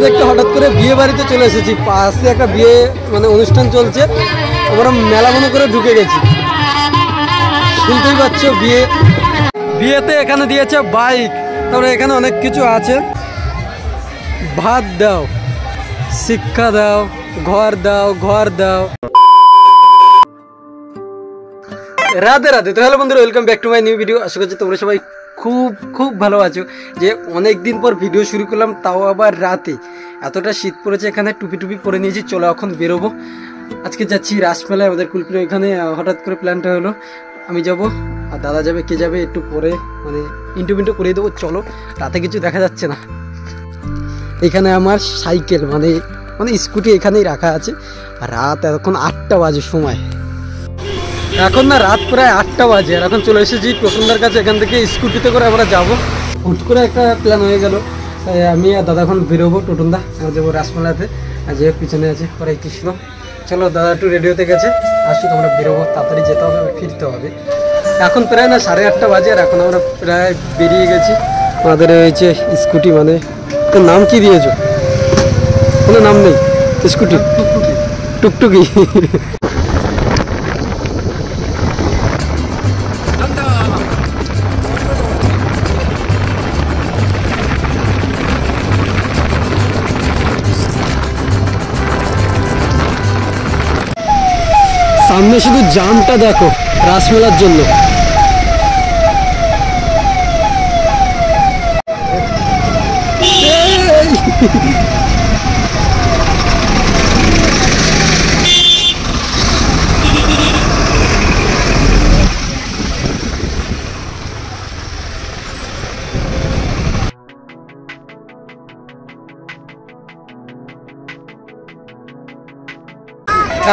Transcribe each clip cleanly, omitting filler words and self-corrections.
দেখতে হঠাৎ করে বিয়ে বাড়িতে চলে এসেছি। পাশে একটা বিয়ে মানে অনুষ্ঠান চলছে, আমরা মেলা মনে করে ঢুকে গেছি। শুনতেই পাচ্ছ বিয়েতে এখানে দিয়েছে বাইক, তারপরে এখানে অনেক কিছু আছে। ভাত দাও, শিক্ষা দাও, ঘর দাও, ঘর দাও। রাধে রাধে। তো হ্যালো বন্ধুরা, welcome back to my new video. আশা করছি তোমরা সবাই খুব খুব ভালো আছো। যে অনেক দিন পর ভিডিও শুরু করলাম, তাও আবার রাতে। এতটা শীত পড়েছে, এখানে টুপি পরে নিয়েছি। চলো এখন বেরোবো। আজকে যাচ্ছি রাসমেলায়, আমাদের কুলপির ওইখানে। হঠাৎ করে প্ল্যানটা হলো, আমি যাব আর দাদা যাবে। কে যাবে একটু পরে মানে ইন্টু করিয়ে দেবো। চলো, রাতে কিছু দেখা যাচ্ছে না। এখানে আমার সাইকেল মানে স্কুটি এখানেই রাখা আছে। আর রাত এখন 8টা বাজে সময়। এখন না রাত প্রায় 8টা বাজে, আর এখন চলে এসেছি টোটনদার কাছে। এখান থেকে স্কুটিতে করে আমরা যাবো। হুট করে একটা প্ল্যান হয়ে গেল, তাই আমি আর দাদা এখন বেরোবো। টোটনদা আমরা যাবো রাসমেলাতে, আর যে পিছনে আছে হরে কৃষ্ণ। চলো, দাদা একটু রেডি হতে গেছে, আসুক আমরা বেরোবো। তাড়াতাড়ি যেতে হবে, ফিরতে হবে। এখন প্রায় না 8:30 বাজে, আর এখন আমরা প্রায় বেরিয়ে গেছি। আমাদের হয়েছে স্কুটি, মানে তোর নাম কি দিয়েছো? কোনো নাম নেই, স্কুটি টুকটুকি। সামনে শুধু জামটা দেখো রাসমেলার জন্য।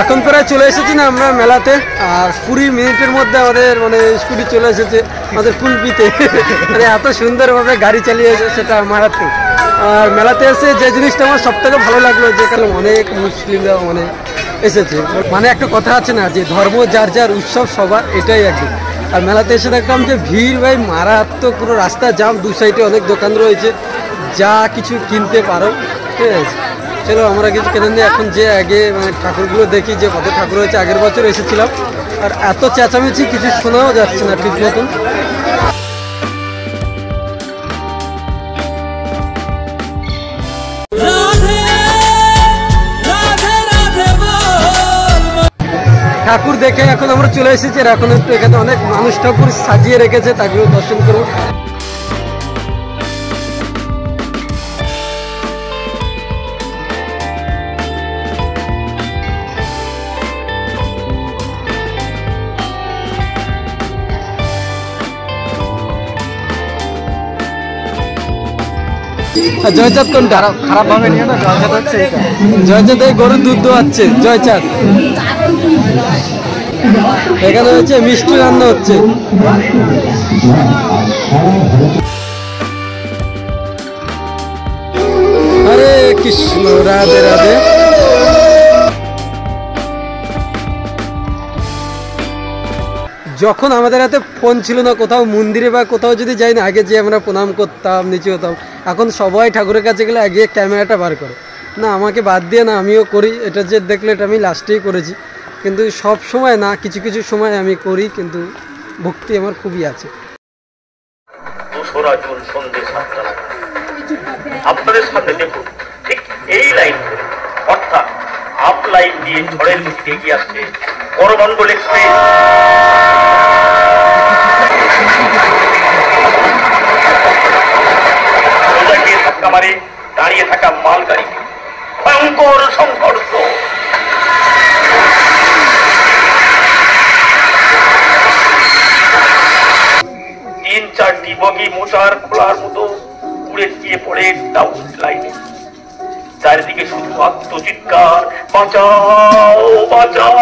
এখন প্রায় চলে এসেছি না আমরা মেলাতে, আর 20 মিনিটের মধ্যে আমাদের মানে স্কুটি চলে এসেছে আমাদের কুলপিতে। মানে এত সুন্দরভাবে গাড়ি চালিয়েছে, সেটা মারাত্মক। আর মেলাতে এসে যে জিনিসটা আমার সব থেকে ভালো লাগলো, যে কারণে অনেক মুসলিমরা মানে এসেছে। মানে একটা কথা আছে না, যে ধর্ম যার যার, উৎসব সবার, এটাই একদম। আর মেলাতে এসে দেখলাম যে ভিড় ভাই মারাত্মক, পুরো রাস্তা জাম, দু সাইডে অনেক দোকান রয়েছে, যা কিছু কিনতে পারো। ঠিক আছে, চলো আমরা কিছু কেনেন নিই। এখন যে আগে মানে ঠাকুরগুলো দেখি, যে কত ঠাকুর হয়েছে। আগের বছর এসেছিলাম, আর এত চেঁচামেচি কিছু শোনাও যাচ্ছে না ঠিক মতন। ঠাকুর দেখে এখন আমরা চলে এসেছি, আর এখন একটু এখানে অনেক মানুষ ঠাকুর সাজিয়ে রেখেছে, তাকেও দর্শন করবো। জয়চাঁদ কোনটা? খারাপ ভাবে নিয়ে না, জয়চাঁদ হচ্ছে এটা। জয়চাঁদ এই গরুর দুধ দোয়াচ্ছে জয়চাঁদ। এখানে হচ্ছে মিষ্টি রান্না হচ্ছে। হরে কৃষ্ণ, রাধে রাধে। যখন আমাদের হাতে ফোন ছিল না, কোথাও মন্দিরে বা কোথাও যদি যাই না, আগে যে আমরা প্রণাম করতাম, নিচু হতাম। এখন সবাই ঠাকুরের কাছে গেলে আগে ক্যামেরাটা বার করে না, আমাকে বাদ দিয়ে না, আমিও করি। এটা যে দেখলে, এটা আমি লাস্টেই করেছি, কিন্তু সব সময় না, কিছু কিছু সময় আমি করি, কিন্তু ভক্তি আমার খুবই আছে। আপনাদের সামনে দেখুন, ঠিক এই লাইন অর্থাৎ আপ লাইন দিয়ে ঝড়ের গতিতে এগিয়ে আসছে করমণ্ডল এক্সপ্রেস। ধাক্কা মারে দাঁড়িয়ে থাকা মালগাড়ি, ভয়ঙ্কর সংঘর্ষ। তিন চারটি বগি মোটার খোলার মতো উড়ে গিয়ে পড়ে ডাউন লাইনে। চারিদিকে শুধু আত্মচিৎকার, বাঁচাও বাঁচাও,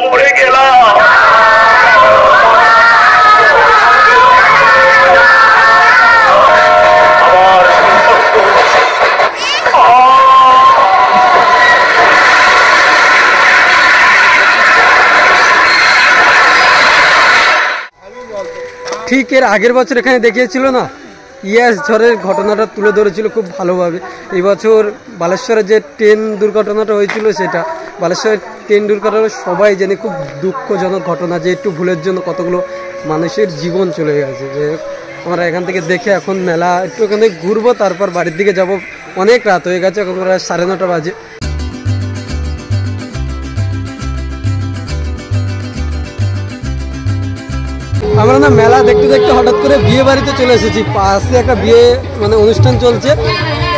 মরে গেলাম। ঠিক এর আগের বছর এখানে দেখিয়েছিল না, ইয়াস ঝড়ের ঘটনাটা তুলে ধরেছিল খুব ভালোভাবে। এই বছর বালেশ্বরে যে ট্রেন দুর্ঘটনাটা হয়েছিল, সেটা বালেশ্বরের ট্রেন দুর্ঘটনা সবাই জানে খুব দুঃখজনক ঘটনা, যে একটু ভুলের জন্য কতগুলো মানুষের জীবন চলে গেছে। যে আমরা এখান থেকে দেখে এখন মেলা একটু ওখানে ঘুরবো, তারপর বাড়ির দিকে যাব। অনেক রাত হয়ে গেছে, এখন প্রায় 9:30 বাজে। আমরা না মেলা দেখতে দেখতে হঠাৎ করে বিয়ে বাড়িতে চলে এসেছি। পাশে একটা বিয়ে মানে অনুষ্ঠান চলছে,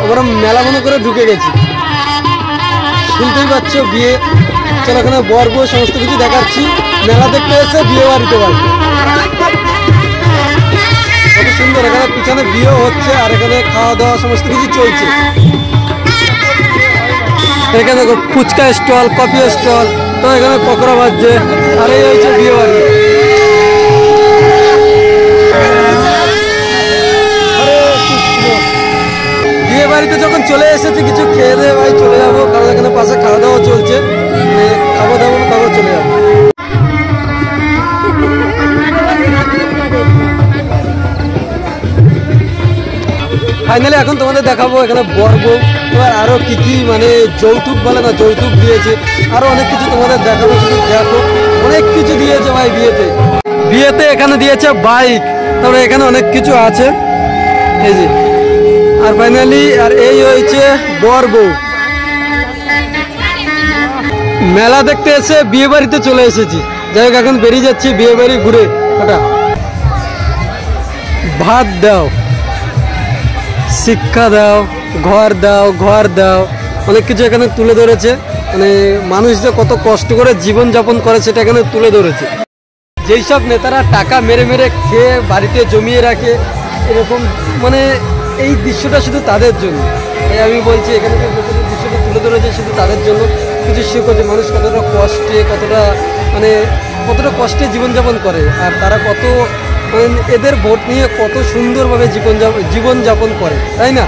আমরা মেলা মনে করে ঢুকে গেছি। শুনতেই পাচ্ছ বিয়ে, চলো এখানে বর বউ সমস্ত কিছু দেখাচ্ছি। মেলা দেখতে এসে বিয়ে বাড়িতে বাড়ি কত সুন্দর, এখানে পিছনে বিয়ে হচ্ছে আর এখানে খাওয়া দাওয়া সমস্ত কিছু চলছে। এখানে ফুচকা স্টল, কফি স্টল, তো এখানে পকোড়া বাজছে, আর এই হচ্ছে বিয়ে বাড়ি। বিয়ে বাড়িতে যখন চলে এসেছি, কিছু খেয়ে দিয়ে ভাই চলে যাবো, কারণ এখানে পাশে খাওয়া দাওয়া চলছে। খাবো দাবো, তারপর চলে যাবো। ফাইনালি এখন তোমাদের দেখাবো এখানে বর বউ, এবার আরো কি কি মানে যৌতুক বলে না, যৌতুক দিয়েছে, আরো অনেক কিছু তোমাদের দেখাবো। শুধু দেখো, অনেক কিছু দিয়েছে ভাই বিয়েতে। বিয়েতে এখানে দিয়েছে বাইক, তারপরে এখানে অনেক কিছু আছে এই যে। আর ফাইনালি আর এই হয়েছে বর বউ। মেলা দেখতে এসে বিয়ে বাড়িতে চলে এসেছি। যাই হোক এখন বেরিয়ে যাচ্ছি বিয়ে বাড়ি ঘুরে। ওটা ভাত দাও, শিক্ষা দাও, ঘর দাও, ঘর দাও, অনেক কিছু এখানে তুলে ধরেছে। মানে মানুষ যে কত কষ্ট করে জীবনযাপন করে সেটা এখানে তুলে ধরেছে। যেই সব নেতারা টাকা মেরে মেরে খেয়ে বাড়িতে জমিয়ে রাখে, এরকম মানে এই দৃশ্যটা শুধু তাদের জন্য। তাই আমি বলছি এখানে যে দৃশ্যটা তুলে ধরেছে শুধু তাদের জন্য। কিছু শিখেছে মানুষ কতটা কষ্টে, কতটা কষ্টে জীবনযাপন করে, আর তারা কত এদের ভোট নিয়ে কত সুন্দরভাবে জীবনযাপন করে, তাই না?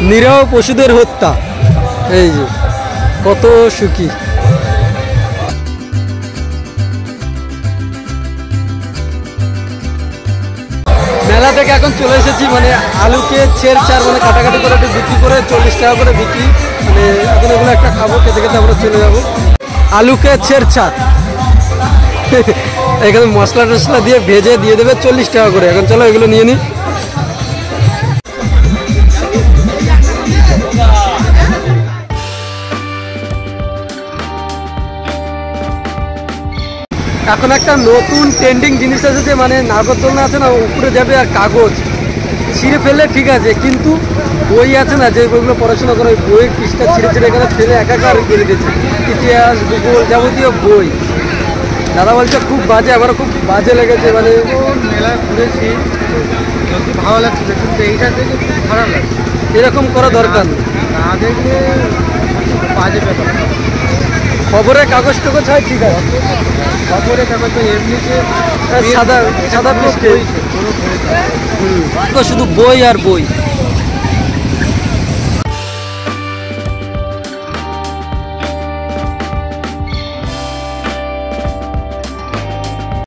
নিরীহ পশুদের হত্যা, এই যে কত সুখী। মেলা থেকে এখন চলে এসেছি মানে আলুকে ছেড় মানে কাটাকাটি করে একটু বিক্রি করে 40 টাকা করে বিক্রি। মানে এখন এগুলো একটা খাবো, খেতে খেতে আমরা চলে যাবো। আলুকে ছেড় এখানে মশলা টশলা দিয়ে ভেজে দিয়ে দেবে 40 টাকা করে। এখন চলো এগুলো নিয়ে নিই। এখন একটা নতুন ট্রেন্ডিং জিনিস এসেছে, মানে নাগরদোলনা আছে না, উপরে যাবে আর কাগজ ছিঁড়ে ফেললে ঠিক আছে, কিন্তু বই আছে না, যে বইগুলো পড়াশোনা করে, বইয়ের পৃষ্ঠা ছিঁড়ে ছিঁড়ে এখানে ফেলে একাকার করে দিয়েছে। ইতিহাস, ভূগোল, যাবতীয় বই। দাদা বলছে খুব বাজে, আমারও খুব বাজে লেগেছে। মানে মেলা ঘুরেছি, যদি ভালো লাগছে, কিন্তু এইটা দেখে খুব খারাপ লাগছে। এরকম করা দরকার না দেখলে বাজে ব্যাপার। খবরের কাগজ টাগজ হয় ঠিক আছে, খবরের কাগজ তো এমনিতে সাদা সাদা পৃষ্ঠে শুধু বই আর বই।